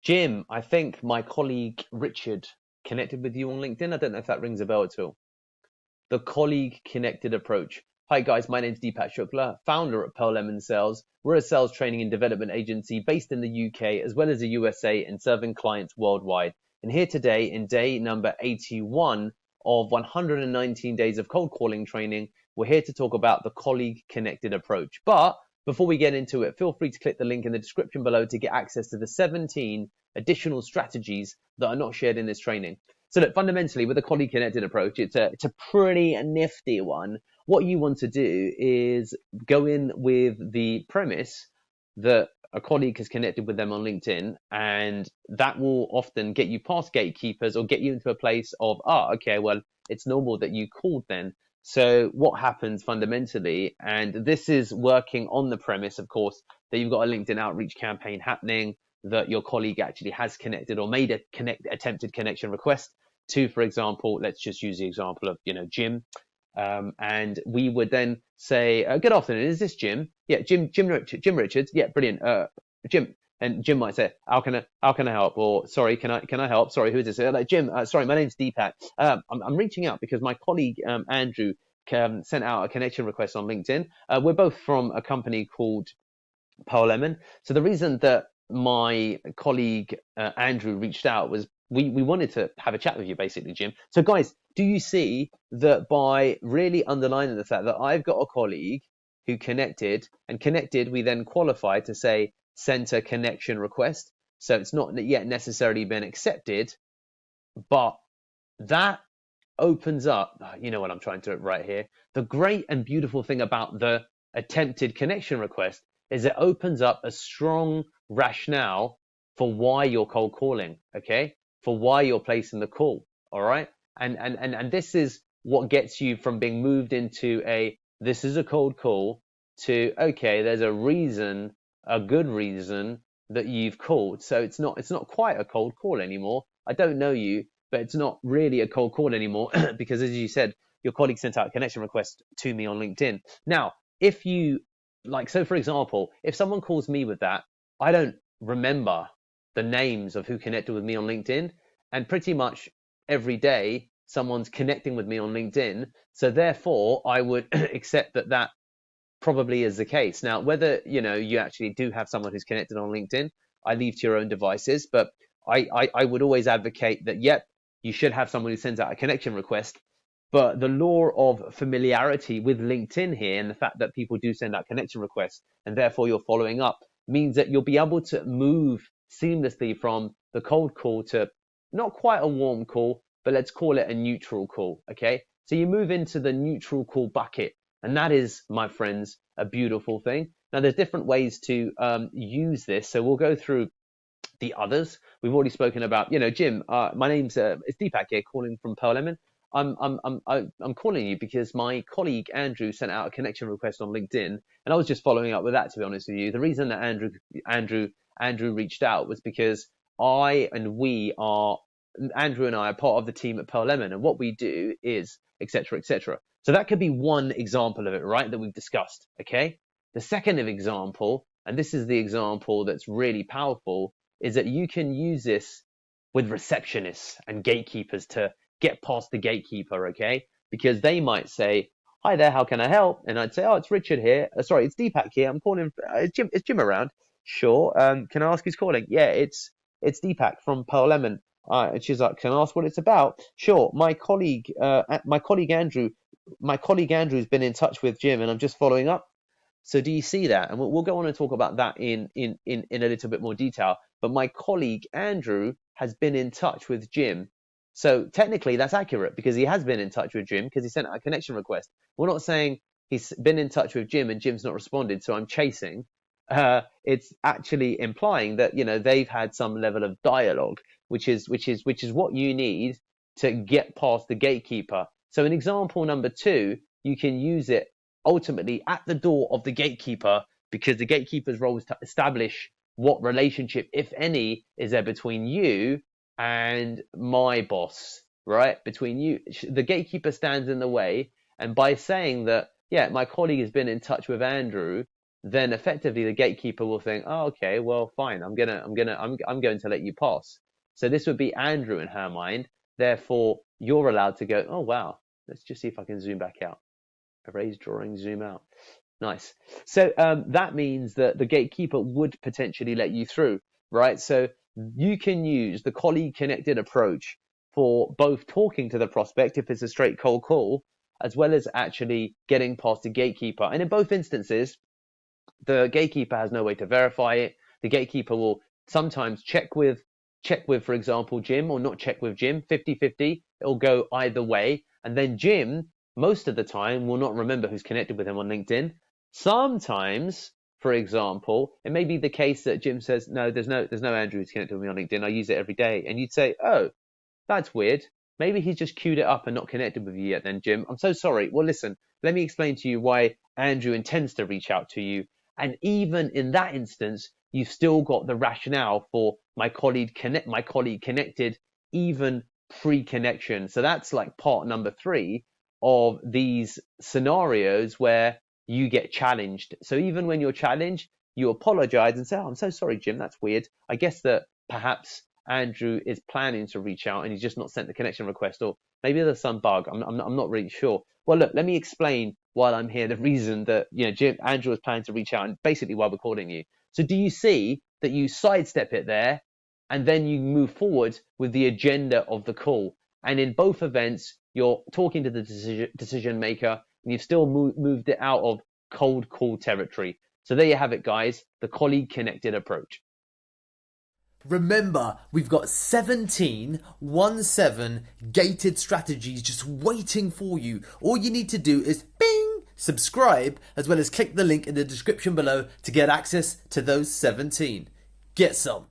Jim, I think my colleague Richard connected with you on LinkedIn. I don't know if that rings a bell at all. The colleague connected approach. Hi guys, my name's Deepak Shukla, founder at Pearl Sales. We're a sales training and development agency based in the UK as well as the USA and serving clients worldwide. And here today in day number 81 of 119 days of cold calling training, we're here to talk about the colleague connected approach. But before we get into it, feel free to click the link in the description below to get access to the 17 additional strategies that are not shared in this training. So look, fundamentally, with a colleague connected approach, it's a pretty nifty one. What you want to do is go in with the premise that a colleague has connected with them on LinkedIn, and that will often get you past gatekeepers or get you into a place of, okay, well, it's normal that you called then. So what happens fundamentally, and this is working on the premise, of course, that you've got a LinkedIn outreach campaign happening, that your colleague actually has connected or made a attempted connection request to, for example, let's just use the example of, Jim. And we would then say, good afternoon, is this Jim? Yeah, Jim Richards. Yeah, brilliant. Jim. And Jim might say, how can I help? Or sorry, can I help? Sorry, who is this? Like, Jim, sorry, my name's Deepak. I'm reaching out because my colleague, Andrew, sent out a connection request on LinkedIn. We're both from a company called Pearl+Lemon. So the reason that my colleague, Andrew, reached out was we wanted to have a chat with you, basically, Jim. So guys, do you see that by really underlining the fact that I've got a colleague who connected, we then qualify to say sent a connection request. So it's not yet necessarily been accepted, but that opens up, you know what I'm trying to write here. The great and beautiful thing about the attempted connection request is it opens up a strong rationale for why you're cold calling, okay? For why you're placing the call, all right? And this is what gets you from being moved into this is a cold call to, okay, there's a reason, a good reason that you've called. So it's not quite a cold call anymore. I don't know you, but it's not really a cold call anymore because, as you said, your colleague sent out a connection request to me on LinkedIn. Now, if you so for example, if someone calls me with that, I don't remember the names of who connected with me on LinkedIn, and pretty much every day someone's connecting with me on LinkedIn. So therefore, I would accept that probably is the case. Now, whether you actually do have someone who's connected on LinkedIn, I leave to your own devices, but I would always advocate that, yep, you should have someone who sends out a connection request. But the law of familiarity with LinkedIn here, and the fact that people do send out connection requests, and therefore you're following up, means that you'll be able to move seamlessly from the cold call to not quite a warm call, but let's call it a neutral call, okay? So you move into the neutral call bucket, and that is, my friends, a beautiful thing. Now, there's different ways to use this, so we'll go through the others. We've already spoken about, Jim, my name's it's Deepak here, calling from Pearl+Lemon. I'm calling you because my colleague Andrew sent out a connection request on LinkedIn, and I was just following up with that, to be honest with you. The reason that Andrew reached out was because Andrew and I are part of the team at Pearl+Lemon, and what we do is etc. etc. So that could be one example of it, right, that we've discussed. Okay. The second example, and this is the example that's really powerful, is that you can use this with receptionists and gatekeepers to get past the gatekeeper, okay? Because they might say, hi there, how can I help? And I'd say, oh, it's Richard here. Sorry, it's Deepak here. I'm calling. Is Jim around? Sure. Can I ask who's calling? Yeah, it's Deepak from Pearl+Lemon. And she's like, can I ask what it's about? Sure. My colleague Andrew's been in touch with Jim, and I'm just following up. So do you see that? And we'll go on and talk about that in a little bit more detail. But my colleague Andrew has been in touch with Jim. So technically that's accurate because he has been in touch with Jim because he sent out a connection request. We're not saying he's been in touch with Jim and Jim's not responded, so I'm chasing. It's actually implying that they've had some level of dialogue, which is what you need to get past the gatekeeper. So in example number 2, you can use it ultimately at the door of the gatekeeper, because the gatekeeper's role is to establish what relationship, if any, is there between you and my boss, right? Between you, the gatekeeper stands in the way, and by saying that, yeah, my colleague has been in touch with Andrew, then effectively the gatekeeper will think, oh, okay, well, fine, I'm going to let you pass. So this would be Andrew in her mind. Therefore, you're allowed to go, oh, wow, let's just see if I can zoom back out. Erase drawing, zoom out. Nice. So that means that the gatekeeper would potentially let you through, right? So you can use the colleague connected approach for both talking to the prospect if it's a straight cold call, as well as actually getting past the gatekeeper. And in both instances, the gatekeeper has no way to verify it. The gatekeeper will sometimes check with, for example, Jim, or not check with Jim, 50-50. It'll go either way. And then Jim, most of the time, will not remember who's connected with him on LinkedIn. Sometimes, for example, it may be the case that Jim says, no, there's no Andrew who's connected with me on LinkedIn. I use it every day. And you'd say, oh, that's weird. Maybe he's just queued it up and not connected with you yet then, Jim. I'm so sorry. Well, listen, let me explain to you why Andrew intends to reach out to you. And even in that instance, you've still got the rationale for my colleague connected, even pre-connection. So that's like part number 3 of these scenarios where you get challenged. So even when you're challenged, you apologize and say, oh, I'm so sorry, Jim, that's weird. I guess that perhaps Andrew is planning to reach out and he's just not sent the connection request, or maybe there's some bug. I'm not really sure. Well, look, let me explain while I'm here the reason that Andrew is planning to reach out, and basically why we're calling you. So do you see that you sidestep it there, and then you move forward with the agenda of the call? And in both events, you're talking to the decision maker, and you've still moved it out of cold call territory. So there you have it, guys, the colleague connected approach. Remember, we've got 17 gated strategies just waiting for you. All you need to do is bing, subscribe, as well as click the link in the description below to get access to those 17. Get some.